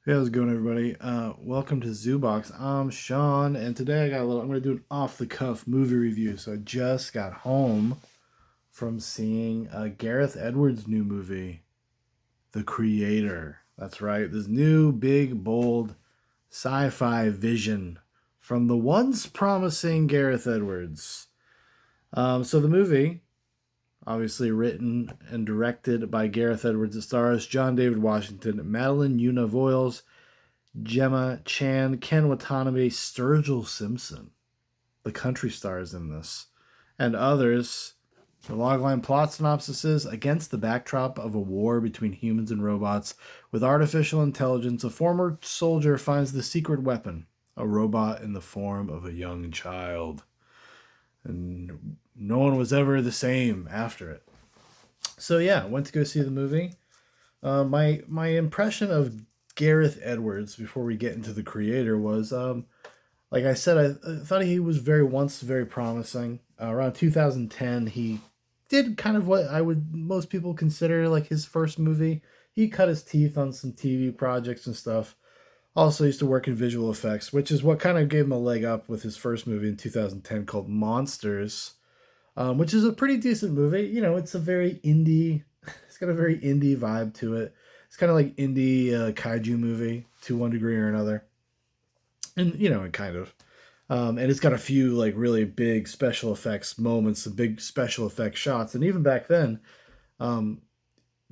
Hey, how's it going, everybody? Welcome to Zoobox. I'm Shaun, and today I'm gonna do an off-the-cuff movie review. So I just got home from seeing Gareth Edward's new movie, The Creator. That's right, this new, big, bold sci-fi vision from the once promising Gareth Edwards. So the movie, obviously written and directed by Gareth Edwards, it stars John David Washington, Madeline Yuna Voiles, Gemma Chan, Ken Watanabe, Sturgill Simpson, the country stars in this, and others. The logline plot synopsis is: against the backdrop of a war between humans and robots with artificial intelligence, a former soldier finds the secret weapon, a robot in the form of a young child. And no one was ever the same after it. So yeah, went to go see the movie. My impression of Gareth Edwards before we get into the creator was like I said, I thought he was very promising. Around 2010, he did kind of what I would most people consider like his first movie. He cut his teeth on some TV projects and stuff. Also used to work in visual effects, which is what kind of gave him a leg up with his first movie in 2010 called Monsters, which is a pretty decent movie. You know, it's a very indie. It's got a very indie vibe to it. It's kind of like indie kaiju movie to one degree or another, and you know, it kind of. And it's got a few like really big special effects moments, some big special effects shots, and even back then, um,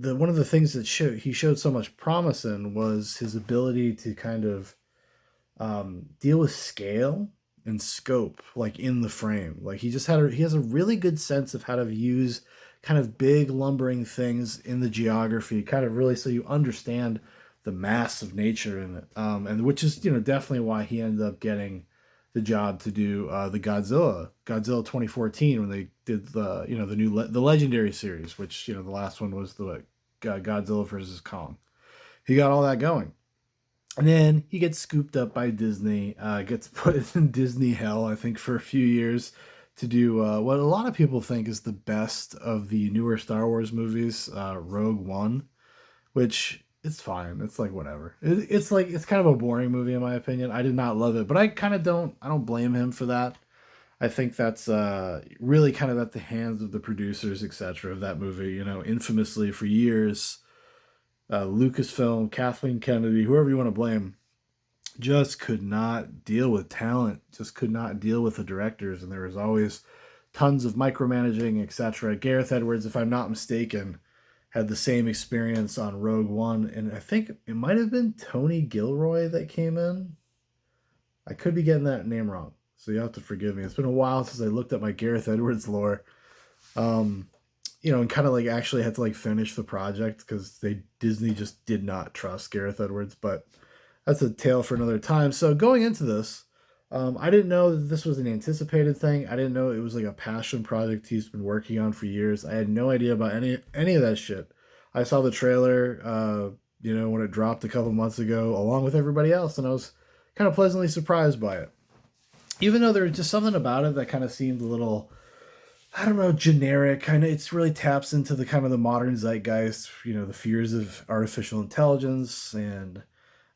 the one of the things that he showed so much promise in was his ability to kind of deal with scale and scope, like in the frame. Like he has a really good sense of how to use kind of big lumbering things in the geography, kind of really so you understand the mass of nature in it. And which is definitely why he ended up getting the job to do the Godzilla 2014 when they did the Legendary series, which the last one was the Godzilla versus Kong. He got all that going. And then he gets scooped up by Disney, gets put in Disney hell, I think, for a few years to do what a lot of people think is the best of the newer Star Wars movies, Rogue One, which it's fine. It's like whatever. It's kind of a boring movie in my opinion. I did not love it, but I don't blame him for that. I think that's really kind of at the hands of the producers, etc., of that movie. You know, infamously for years, Lucasfilm, Kathleen Kennedy, whoever you want to blame, just could not deal with talent, just could not deal with the directors, and there was always tons of micromanaging, etc. Gareth Edwards, if I'm not mistaken, had the same experience on Rogue One, and I think it might have been Tony Gilroy that came in. I could be getting that name wrong, so you have to forgive me. It's been a while since I looked at my Gareth Edwards lore. Um, and kind of like actually had to like finish the project because Disney just did not trust Gareth Edwards. But that's a tale for another time. So going into this, I didn't know that this was an anticipated thing. I didn't know it was like a passion project he's been working on for years. I had no idea about any of that shit. I saw the trailer, when it dropped a couple months ago, along with everybody else, and I was kind of pleasantly surprised by it. Even though there was just something about it that kind of seemed a little, I don't know, generic. Kind of, it's really taps into the kind of the modern zeitgeist. The fears of artificial intelligence and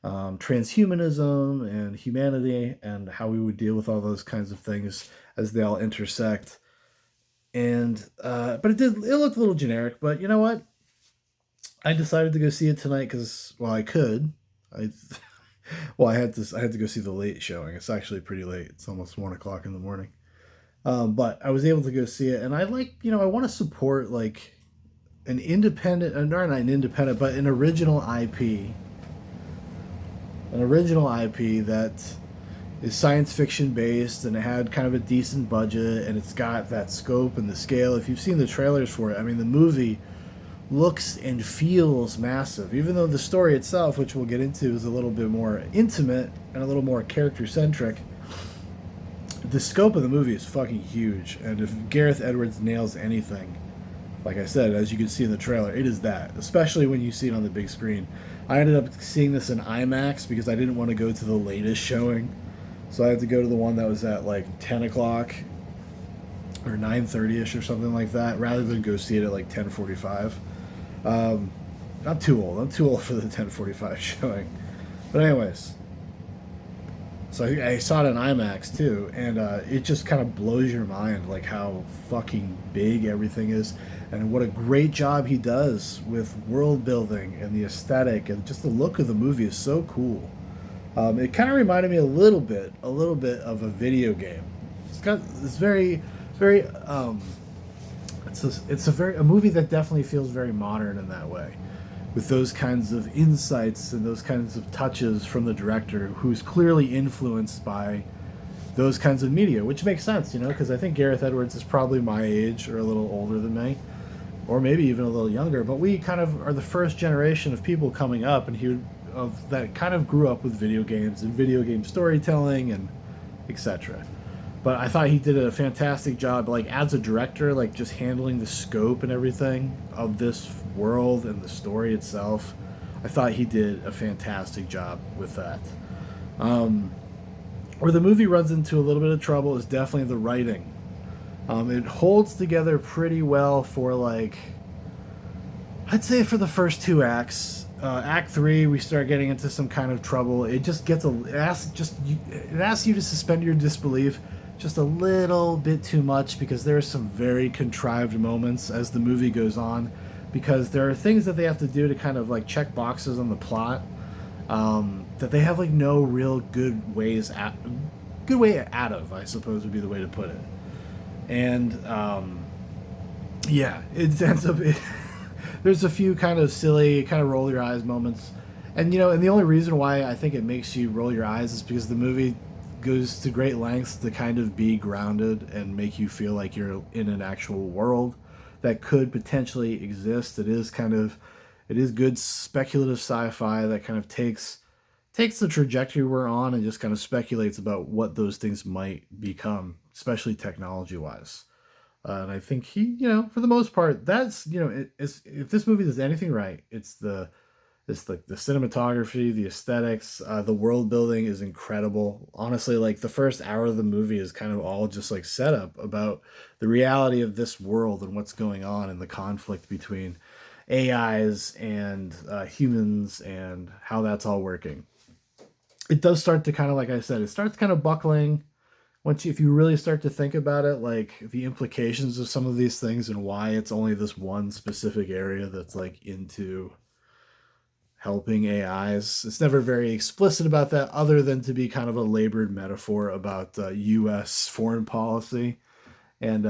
transhumanism and humanity and how we would deal with all those kinds of things as they all intersect. And but it looked a little generic. But you know what? I decided to go see it tonight because I could. I I had to go see the late showing. It's actually pretty late. It's almost 1 o'clock in the morning. But I was able to go see it, and I like I want to support like an independent, not an independent, but an original IP that is science fiction based and it had kind of a decent budget and it's got that scope and the scale. If you've seen the trailers for it, I mean, the movie looks and feels massive, even though the story itself, which we'll get into, is a little bit more intimate and a little more character centric. The scope of the movie is fucking huge, and if Gareth Edwards nails anything, like I said, as you can see in the trailer, it is that, especially when you see it on the big screen. I ended up seeing this in IMAX because I didn't want to go to the latest showing, so I had to go to the one that was at like 10 o'clock or 9:30ish or something like that, rather than go see it at like 10:45. I'm too old. I'm too old for the 10:45 showing. But anyways, so I saw it in IMAX too, and it just kind of blows your mind, like how fucking big everything is, and what a great job he does with world building and the aesthetic, and just the look of the movie is so cool. It kind of reminded me a little bit of a video game. It's very, it's a very a movie that definitely feels very modern in that way, with those kinds of insights and those kinds of touches from the director, who's clearly influenced by those kinds of media, which makes sense, you know, because I think Gareth Edwards is probably my age or a little older than me, or maybe even a little younger. But we kind of are the first generation of people coming up, and of that kind of grew up with video games and video game storytelling and etc. But I thought he did a fantastic job, like as a director, like just handling the scope and everything of this world and the story itself. I thought he did a fantastic job with that. Where the movie runs into a little bit of trouble is definitely the writing. It holds together pretty well for like, I'd say for the first two acts. Act three, we start getting into some kind of trouble. It just it asks you to suspend your disbelief just a little bit too much, because there are some very contrived moments as the movie goes on, because there are things that they have to do to kind of like check boxes on the plot, that they have like no real good way out of, I suppose would be the way to put it. And yeah, it ends up. There's a few kind of silly, kind of roll your eyes moments, and and the only reason why I think it makes you roll your eyes is because the movie goes to great lengths to kind of be grounded and make you feel like you're in an actual world that could potentially exist. It is good speculative sci-fi that kind of takes the trajectory we're on and just kind of speculates about what those things might become, especially technology wise. And I think for the most part, that's if this movie does anything right, it's like the cinematography, the aesthetics, the world building is incredible. Honestly, like the first hour of the movie is kind of all just like setup about the reality of this world and what's going on and the conflict between AIs and humans and how that's all working. It does start to kind of, like I said, it starts kind of buckling if you really start to think about it, like the implications of some of these things and why it's only this one specific area that's like into helping AIs. It's never very explicit about that, other than to be kind of a labored metaphor about U.S. foreign policy and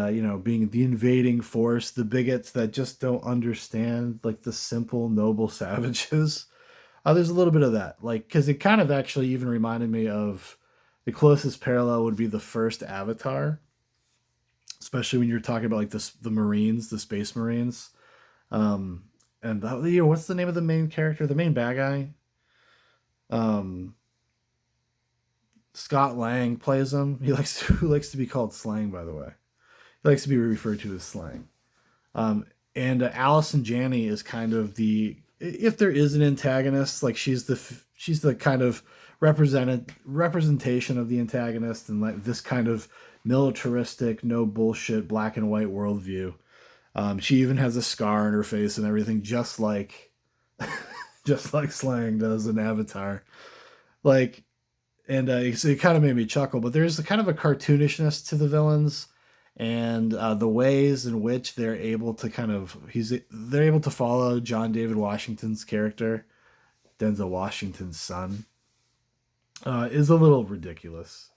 being the invading force, the bigots that just don't understand like the simple noble savages. There's a little bit of that, like, because it kind of actually even reminded me of the closest parallel would be the first Avatar, especially when you're talking about like the Marines, the Space Marines. And what's the name of the main character, the main bad guy? Um, Scott Lang plays him. Who likes to be called Slang, by the way. He likes to be referred to as Slang. And Allison Janney is kind of if there is an antagonist, like she's the kind of representation of the antagonist, and like this kind of militaristic, no bullshit, black and white worldview. She even has a scar on her face and everything, just like just like Slang does in Avatar. Like, and it kind of made me chuckle. But there's a kind of a cartoonishness to the villains, and the ways in which they're able to follow John David Washington's character, Denzel Washington's son, is a little ridiculous.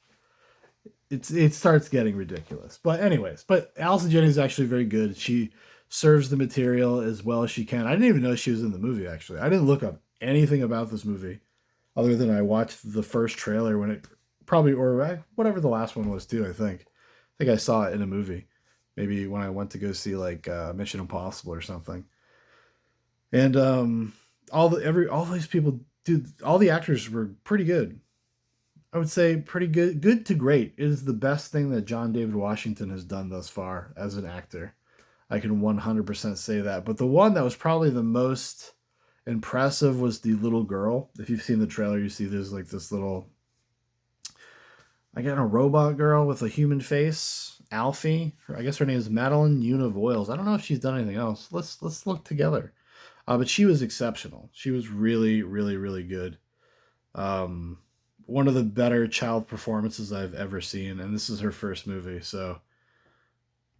It starts getting ridiculous. But anyways, Allison Janney is actually very good. She serves the material as well as she can. I didn't even know she was in the movie, actually. I didn't look up anything about this movie other than I watched the first trailer when it probably, or whatever the last one was too, I think. I think I saw it in a movie. Maybe when I went to go see like Mission Impossible or something. And all these people, dude, all the actors were pretty good. I would say pretty good to great. It is the best thing that John David Washington has done thus far as an actor. I can 100% say that. But the one that was probably the most impressive was the little girl. If you've seen the trailer, you see there's like this little, I got a robot girl with a human face, Alfie. I guess her name is Madeline Univoyles. I don't know if she's done anything else. Let's look together. But she was exceptional. She was really, really, really good. Um, one of the better child performances I've ever seen, and this is her first movie, so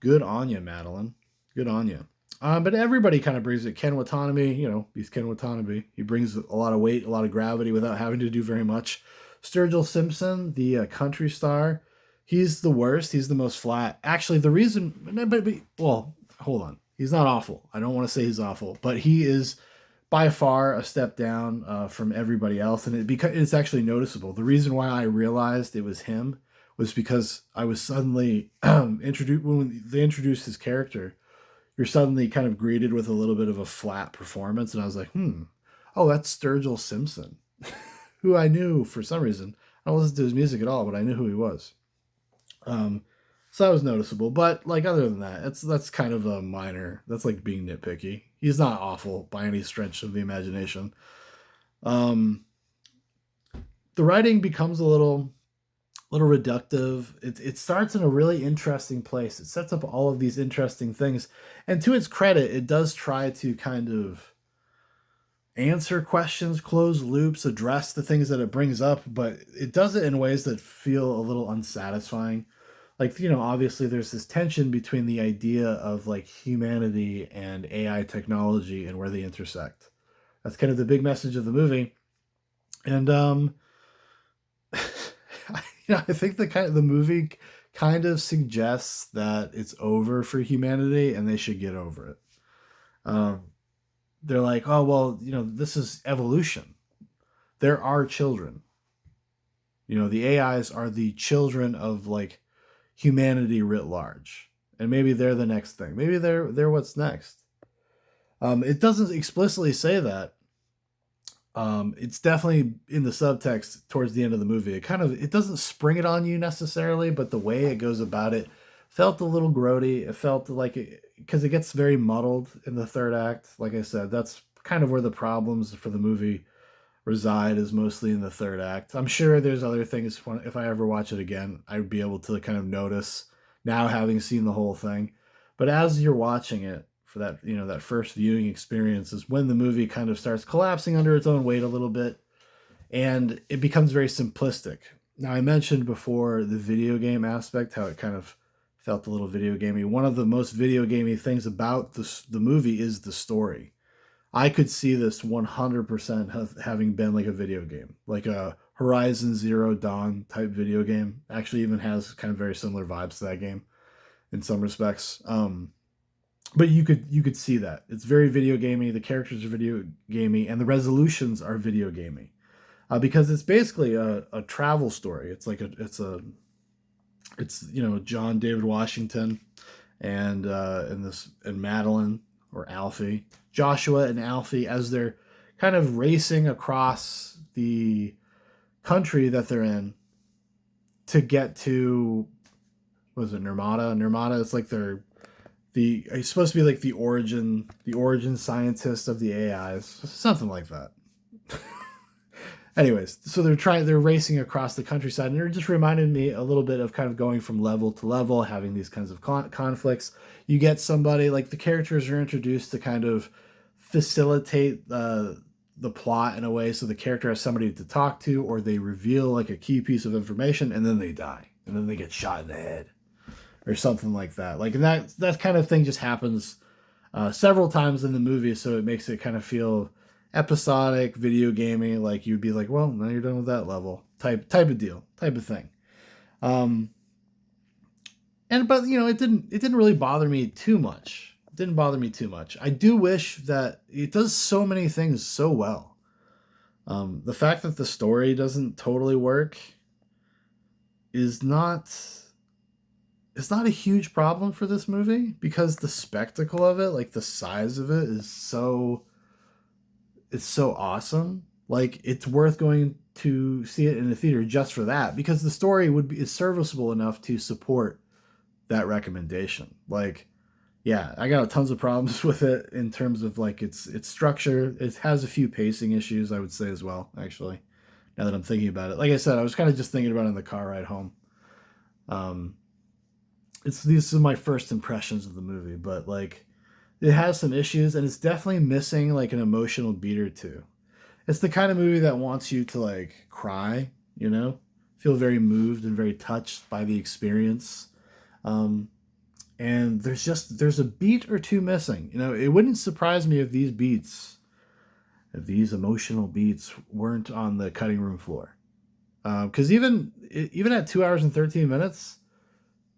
good on you, Madeline. Good on you. But everybody kind of brings it. Ken Watanabe, he's Ken Watanabe. He brings a lot of weight, a lot of gravity without having to do very much. Sturgill Simpson, the country star, he's the worst. He's the most flat. Actually, the reason, well, hold on. He's not awful. I don't want to say he's awful, but he is by far a step down from everybody else, and it's actually noticeable. The reason why I realized it was him was because I was suddenly introduced when they introduced his character. You're suddenly kind of greeted with a little bit of a flat performance, and I was like, oh, that's Sturgill Simpson, who I knew for some reason. I don't listen to his music at all, but I knew who he was. So that was noticeable. But like other than that, that's kind of a minor. That's like being nitpicky. He's not awful by any stretch of the imagination. Um, the writing becomes a little reductive. It starts in a really interesting place. It sets up all of these interesting things, and to its credit, it does try to kind of answer questions, close loops, address the things that it brings up, but it does it in ways that feel a little unsatisfying. Like, obviously there's this tension between the idea of like humanity and AI technology and where they intersect. That's kind of the big message of the movie. And I think the movie kind of suggests that it's over for humanity and they should get over it. Um, they're like, oh well, this is evolution. There are children. The AIs are the children of like humanity writ large, and maybe they're the next thing. Maybe they're what's next. It doesn't explicitly say that. It's definitely in the subtext towards the end of the movie. It doesn't spring it on you necessarily, but the way it goes about it felt a little grody. It felt like because it gets very muddled in the third act. Like I said, that's kind of where the problems for the movie reside, is mostly in the third act. I'm sure there's other things if I ever watch it again, I'd be able to kind of notice now having seen the whole thing. But as you're watching it, for that that first viewing experience is when the movie kind of starts collapsing under its own weight a little bit, and it becomes very simplistic. Now, I mentioned before the video game aspect, how it kind of felt a little video gamey. One of the most video gamey things about the movie is the story. I could see this 100% having been like a video game, like a Horizon Zero Dawn type video game. Actually, even has kind of very similar vibes to that game in some respects. But you could see that it's very video gamey. The characters are video gamey, and the resolutions are video gamey, because it's basically a travel story. It's John David Washington and Madeline, or Alfie, Joshua and Alfie, as they're kind of racing across the country that they're in to get to, what is it, Nirmata? Nirmata is like it's supposed to be like the origin scientist of the AIs, something like that. Anyways, so they're racing across the countryside, and it just reminded me a little bit of kind of going from level to level, having these kinds of conflicts. You get somebody, like the characters are introduced to kind of facilitate the plot in a way, so the character has somebody to talk to, or they reveal like a key piece of information, and then they die, and then they get shot in the head, or something like that. Like, and that kind of thing just happens several times in the movie, so it makes it kind of feel episodic, video gaming. Like, you'd be like, well, now you're done with that level, type of deal, type of thing. But it didn't really bother me too much. It didn't bother me too much. I do wish that it does so many things so well. The fact that the story doesn't totally work is not. It's not a huge problem for this movie, because the spectacle of it, like the size of it, it's so awesome. Like, it's worth going to see it in the theater just for that, because the story is serviceable enough to support that recommendation. Like, yeah, I got tons of problems with it in terms of like its structure. It has a few pacing issues, I would say, as well, actually, now that I'm thinking about it. Like I said, I was kind of just thinking about it in the car ride home. These are my first impressions of the movie, but like, it has some issues, and it's definitely missing like an emotional beat or two. it's the kind of movie that wants you to like cry, feel very moved and very touched by the experience. Um, and there's a beat or two missing. It wouldn't surprise me if these emotional beats weren't on the cutting room floor. Because even at 2 hours and 13 minutes,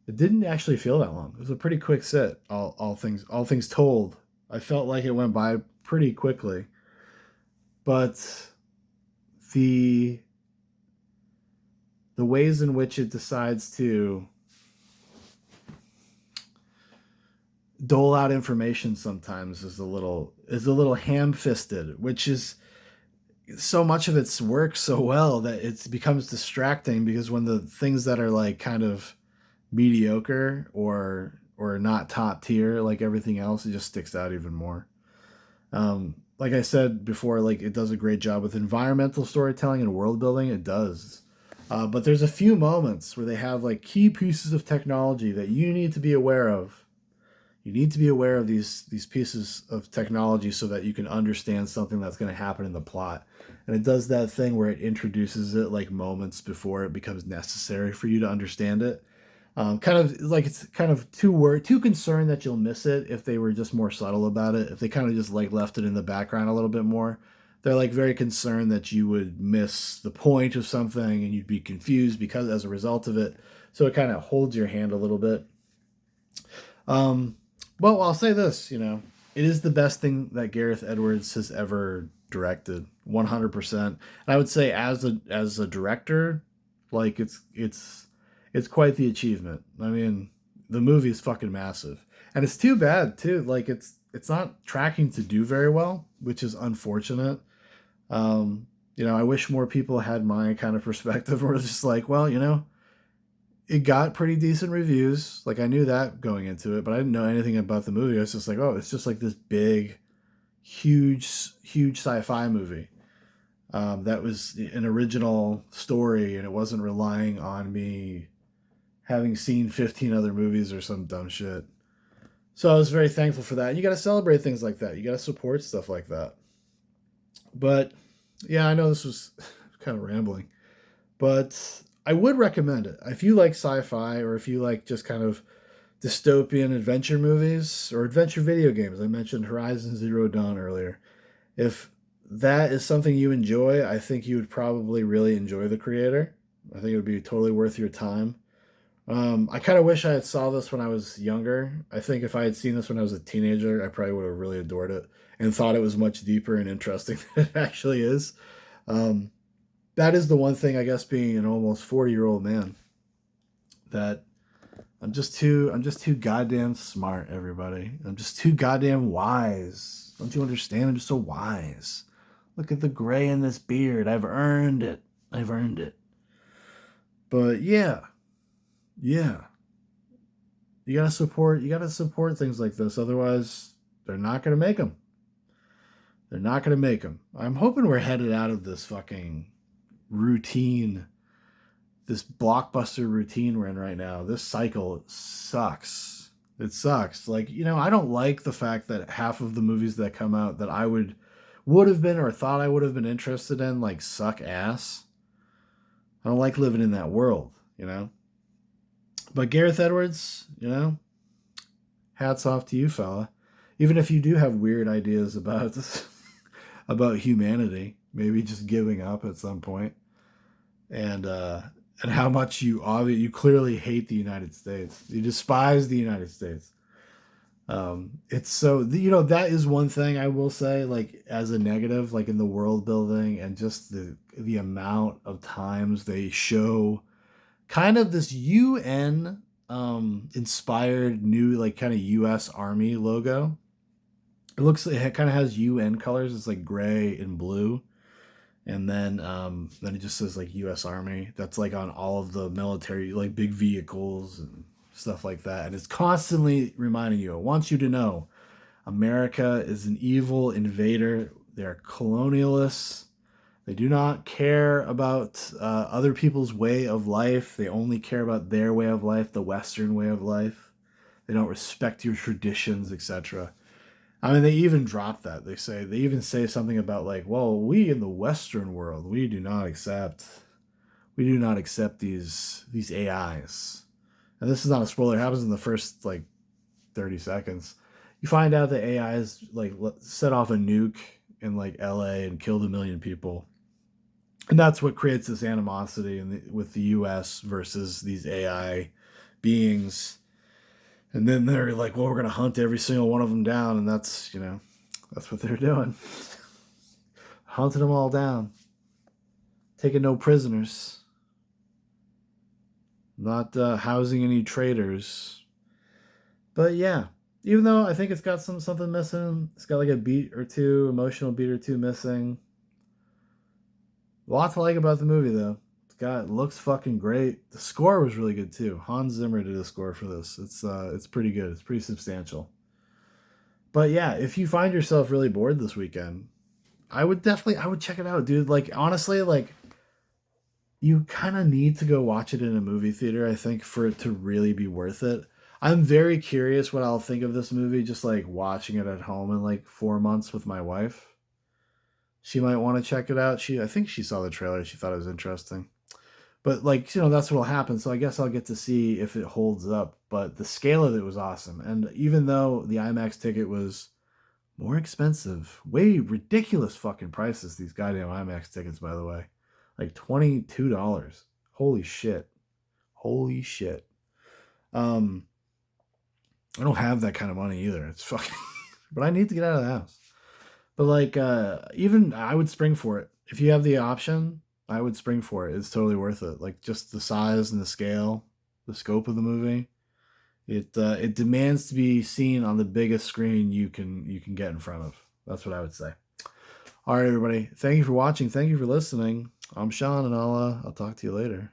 it didn't actually feel that long. It was a pretty quick sit. All things told, I felt like it went by pretty quickly. But the the ways in which it decides to dole out information sometimes is a little ham-fisted, which is so much of it's works so well that it becomes distracting, because when the things that are like kind of mediocre or not top tier like everything else, it just sticks out even more. Like I said before, like it does a great job with environmental storytelling and world building. It does. But there's a few moments where they have like key pieces of technology that you need to be aware of. You need to be aware of these pieces of technology so that you can understand something that's going to happen in the plot. And it does that thing where it introduces it like moments before it becomes necessary for you to understand it. Kind of like it's kind of too concerned that you'll miss it if they were just more subtle about it. If they kind of just like left it in the background a little bit more, they're like very concerned that you would miss the point of something and you'd be confused because as a result of it. So it kind of holds your hand a little bit. Um, well, I'll say this, it is the best thing that Gareth Edwards has ever directed, 100%. And I would say as a director, like it's quite the achievement. I mean, the movie is fucking massive, and it's too bad too. Like it's not tracking to do very well, which is unfortunate. I wish more people had my kind of perspective, where it's just like, well, it got pretty decent reviews. Like I knew that going into it, but I didn't know anything about the movie. I was just like, oh, it's just like this big, huge sci-fi movie. That was an original story, and it wasn't relying on me having seen 15 other movies or some dumb shit. So I was very thankful for that. And you got to celebrate things like that. You got to support stuff like that. But yeah, I know this was kind of rambling, but I would recommend it. If you like sci-fi, or if you like just kind of dystopian adventure movies or adventure video games. I mentioned Horizon Zero Dawn earlier. If that is something you enjoy, I think you would probably really enjoy the creator. I think it would be totally worth your time. I kind of wish I had saw this when I was younger. I think if I had seen this when I was a teenager, I probably would have really adored it and thought it was much deeper and interesting than it actually is. Um, that is the one thing, I guess, being an almost 40-year-old man, that I'm just too goddamn smart, everybody. I'm just too goddamn wise. Don't you understand? I'm just so wise. Look at the gray in this beard. I've earned it. I've earned it. But yeah, yeah. You gotta support things like this. Otherwise, they're not gonna make them. They're not gonna make them. I'm hoping we're headed out of this fucking routine, this blockbuster routine we're in right now. This cycle sucks. It sucks. Like, I don't like the fact that half of the movies that come out that I would have been or thought I would have been interested in like suck ass. I don't like living in that world. But Gareth Edwards, hats off to you, fella. Even if you do have weird ideas about about humanity, maybe just giving up at some point, and how much you clearly hate the United States. You despise the United States. It's so that is one thing I will say, like as a negative, like in the world building and just the amount of times they show kind of this UN inspired new like kind of US Army logo. It looks like it kind of has UN colors. It's like gray and blue. And then it just says like US Army. That's like on all of the military, like big vehicles and stuff like that. And it's constantly reminding you, it wants you to know America is an evil invader. They're colonialists. They do not care about other people's way of life. They only care about their way of life, the Western way of life. They don't respect your traditions, etc. I mean, they even drop that. They even say something about like, well, we in the Western world, we do not accept these AIs. And this is not a spoiler. It happens in the first like 30 seconds. You find out that AIs like set off a nuke in like LA and killed 1 million people. And that's what creates this animosity with the US versus these AI beings. And then they're like, well, we're going to hunt every single one of them down. And that's what they're doing. Hunting them all down. Taking no prisoners. Not housing any traitors. But yeah, even though I think it's got something missing, it's got like a beat or two, emotional beat or two missing. A lot to like about the movie though. It looks fucking great. The score was really good too. Hans Zimmer did a score for this. It's pretty good. It's pretty substantial. But yeah, if you find yourself really bored this weekend, I would check it out, dude. Like honestly, like you kind of need to go watch it in a movie theater, I think, for it to really be worth it. I'm very curious what I'll think of this movie just like watching it at home in like 4 months with my wife. She might want to check it out. I think she saw the trailer. She thought it was interesting. But like, that's what'll happen. So I guess I'll get to see if it holds up. But the scale of it was awesome. And even though the IMAX ticket was more expensive, way ridiculous fucking prices, these goddamn IMAX tickets, by the way. Like $22. Holy shit. Holy shit. I don't have that kind of money either. It's fucking but I need to get out of the house. But like even I would spring for it. If you have the option, I would spring for it. It's totally worth it. Like just the size and the scale, the scope of the movie. It demands to be seen on the biggest screen you can get in front of. That's what I would say. All right, everybody. Thank you for watching. Thank you for listening. I'm Shaun, and I'll talk to you later.